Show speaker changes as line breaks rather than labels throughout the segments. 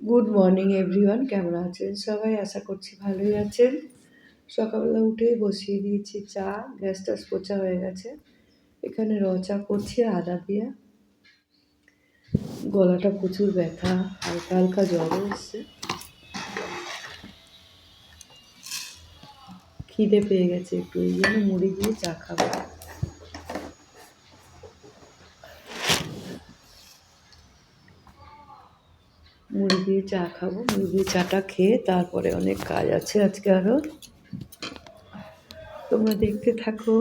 Good morning everyone, কেমন আছেন সবাই? আশা করছি ভালোই আছেন। সকালবেলা উঠেই বসিয়ে দিয়েছি চা, গ্যাস ট্যাস পোছা হয়ে গেছে। এখানে চা করছি আদা দিয়ে। গলাটা প্রচুর ব্যথা, হালকা হালকা জ্বরও এসছে। খিদে পেয়ে গেছে একটু, এই জন্য মুড়ি দিয়ে চা খাবো। মুড়ি দিয়ে চা খাবো, মুড়ি দিয়ে চাটা খেয়ে তারপরে অনেক কাজ আছে আজকে আরও। তোমরা দেখতে থাকো।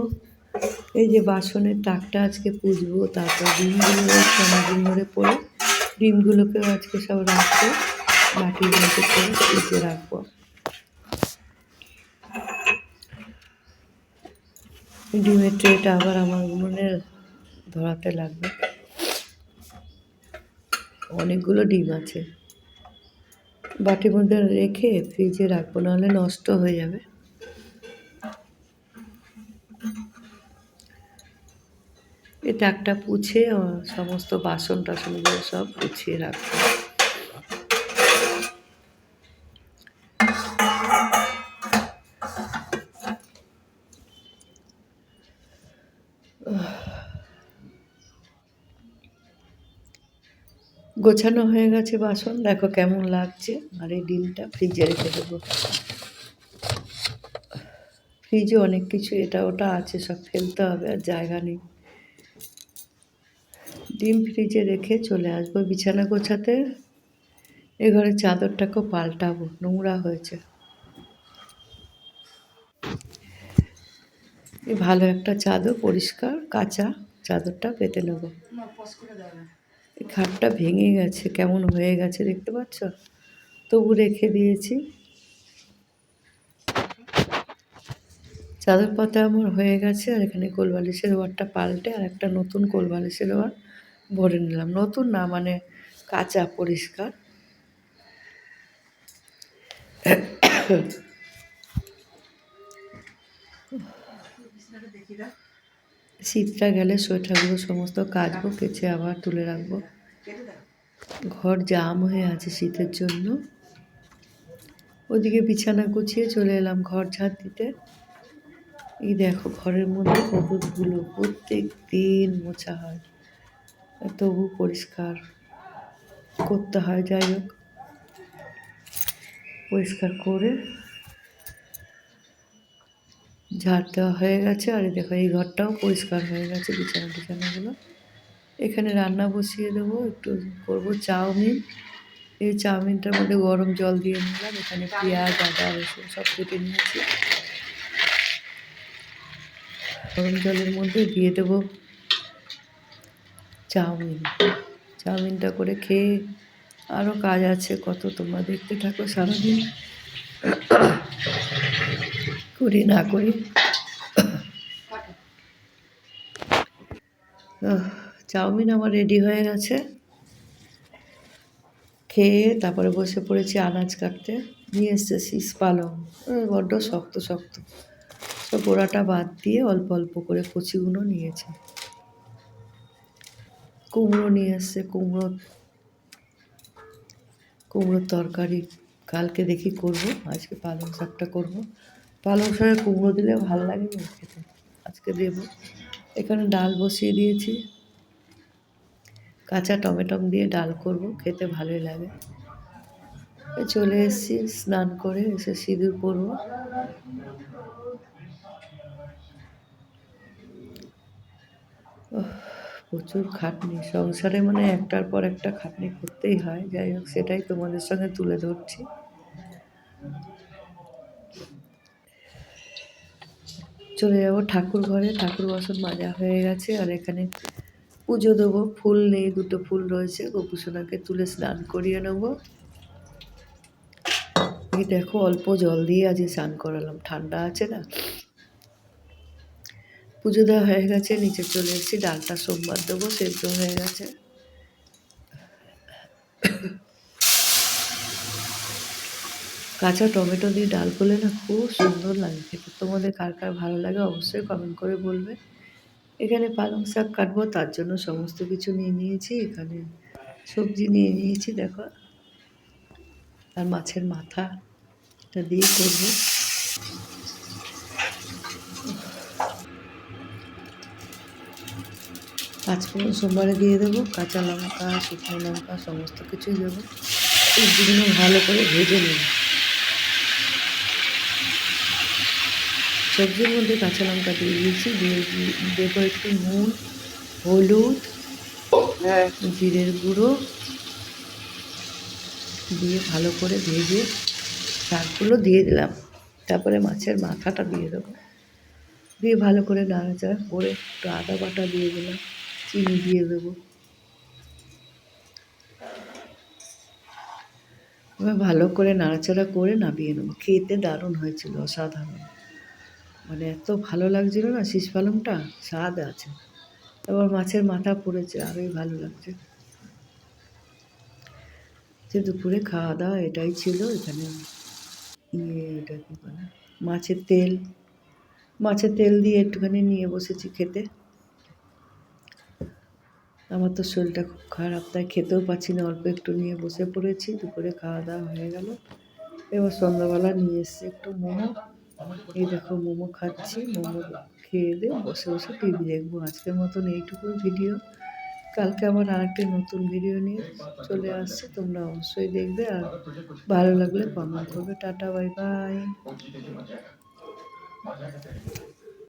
এই যে বাসনের তাকটা আজকে পুজবো, তারপর ডিমগুলো রয়েছে অনেকদিন ধরে পড়ে, ডিমগুলোকেও আজকে সব রাখবো, বাটির মধ্যে করে ফ্রিজে রাখবো। ডিমের ট্রেটা আবার আমার উনুনে ধরাতে লাগবে, অনেকগুলো ডিম আছে। বাটির মধ্যে রেখে ফ্রিজে রাখবো, নাহলে নষ্ট হয়ে যাবে। এই তাকটা পুছে সমস্ত বাসন টাসনগুলো সব গুছিয়ে রাখবো। গোছানো হয়ে গেছে বাসন, দেখো কেমন লাগছে। আর এই ডিমটা ফ্রিজে রেখে দেবো। ফ্রিজে অনেক কিছু এটা ওটা আছে, সব ফেলতে হবে, আর জায়গা নেই। ডিম ফ্রিজে রেখে চলে আসবো বিছানা গোছাতে। এ ঘরের চাদরটাকেও পাল্টাবো, নোংরা হয়েছে। এই ভালো একটা চাদর, পরিষ্কার কাঁচা চাদরটা পেতে নেব। এই খাটটা ভেঙে গেছে, কেমন হয়ে গেছে দেখতে পাচ্ছ, তবু রেখে দিয়েছি। চাদর পাতা আমার হয়ে গেছে, আর এখানে কোলবালিশের ওয়ারটা পাল্টে আর একটা নতুন কোলবালিশের ওয়ার ভরে নিলাম। নতুন না মানে কাঁচা পরিষ্কার। শীতটা গেলে সোয়েটারগুলো সমস্ত কাচবো, কেচে আবার তুলে রাখবো। ঘর জাম হয়ে আছে শীতের জন্য। ওদিকে বিছানা গুছিয়ে চলে এলাম ঘর ঝাড় দিতে। এই দেখো ঘরের মধ্যে কত ধুলো, প্রত্যেক দিন মোছা হয়, তবু পরিষ্কার করতে হয়। যাই হোক, পরিষ্কার করে ঝাড় দেওয়া হয়ে গেছে। আর দেখো এই ঘরটাও পরিষ্কার হয়ে গেছে, বিছানাগুলো। এখানে রান্না বসিয়ে দেবো, একটু করবো চাউমিন। এই চাউমিনটার মধ্যে গরম জল দিয়ে নিলাম, এখানে পেঁয়াজ আদা রসুন সব কেটে নিয়েছি। গরম জলের মধ্যে দিয়ে দেবো চাউমিন। চাউমিনটা করে খেয়ে আরও কাজ আছে কত, তোমরা দেখতে থাকো সারাদিন করি না করি। চাউমিন আমার রেডি হয়ে গেছে। খেয়ে তারপরে বসে পড়েছি আনাজ কাটতে। নিয়ে এসছে শীষ পালং, বড্ড শক্ত শক্ত, সব গোড়াটা বাদ দিয়ে অল্প অল্প করে কচিগুলো নিয়েছে। কুমড়ো নিয়ে এসছে, কুমড়োর তরকারি কালকে দেখি করব, আজকে পালং শাকটা করব। পালং শাকে কুমড়ো দিলে ভালো লাগে না খেতে, আজকে দেবো। এখানে ডাল বসিয়ে দিয়েছি, কাঁচা টমেটম দিয়ে ডাল করব, খেতে ভালোই লাগে। চলে এসেছি স্নান করে, এসে সিঁদুর পরবো। প্রচুর খাটনি সংসারে, মানে একটার পর একটা খাটনি করতেই হয়। যাই হোক, সেটাই তোমাদের সঙ্গে তুলে ধরছি। চলে যাবো ঠাকুর ঘরে, ঠাকুর বাসন মাজা হয়ে গেছে। আর এখানে পুজো দেবো, ফুল নেই, দুটো ফুল রয়েছে, গোপুসোনাকে তুলে স্নান করিয়ে নেবো। এই দেখো অল্প জল দিয়ে আজ স্নান করালাম, ঠান্ডা আছে না। পুজো দেওয়া হয়ে গেছে, নিচে চলে এসেছি। ডালটা সোমবার দেবো, সেদ্ধ হয়ে গেছে। কাঁচা টমেটো দিয়ে ডাল করলে না খুব সুন্দর লাগে খেতে। তোমাদের কার কার ভালো লাগে অবশ্যই কমেন্ট করে বলবে। এখানে পালং শাক কাটবো, তার জন্য সমস্ত কিছু নিয়ে নিয়েছি। এখানে সবজি নিয়ে নিয়েছি, দেখো আর মাছের মাথাটা দিয়ে করবো। পাঁচফোড়ন সোমবারে দিয়ে দেবো, কাঁচা লঙ্কা, শুকনো লঙ্কা সমস্ত কিছুই দেবো। সবজিগুলো ভালো করে ভেজে নেব। সবজির মধ্যে কাঁচা লঙ্কা দিয়ে দিয়েছি, দিয়ে দেবো একটু নুন, হলুদ, জিরের গুঁড়ো দিয়ে ভালো করে ভেজে শাকগুলো দিয়ে দিলাম। তারপরে মাছের মাথাটা দিয়ে দেবো, দিয়ে ভালো করে নাড়াচাড়া করে একটু আদা বাটা দিয়ে দিলাম, চিনি দিয়ে দেবো। এবার ভালো করে নাড়াচাড়া করে নামিয়ে নেবো। খেতে দারুণ হয়েছিল, অসাধারণ। মানে এত ভালো লাগছিল না শীষ পালংটা, স্বাদ আছে। এবার মাছের মাথা পড়েছে, আরোই ভালো লাগছে। সে দুপুরে খাওয়া দাওয়া এটাই ছিল। এখানে এটা কী বলে, মাছের তেল দিয়ে একটুখানি নিয়ে বসেছি খেতে। আমার তো শরীরটা খুব খারাপ, তাই খেতেও পাচ্ছি না, অল্প একটু নিয়ে বসে পড়েছি। দুপুরে খাওয়া দাওয়া হয়ে গেল। এবার সন্ধ্যাবেলা নিয়ে এসছি একটু মোমো। এই দেখো মোমো খাচ্ছি। মোমো খেয়ে দিয়ে বসে বসে টিভি দেখবো। আজকের মতন এইটুকুই ভিডিও। কালকে আবার আরেকটি নতুন ভিডিও নিয়ে চলে আসছে, তোমরা অবশ্যই দেখবে। আর ভালো লাগলে কমেন্ট করবে। Tata, bye bye.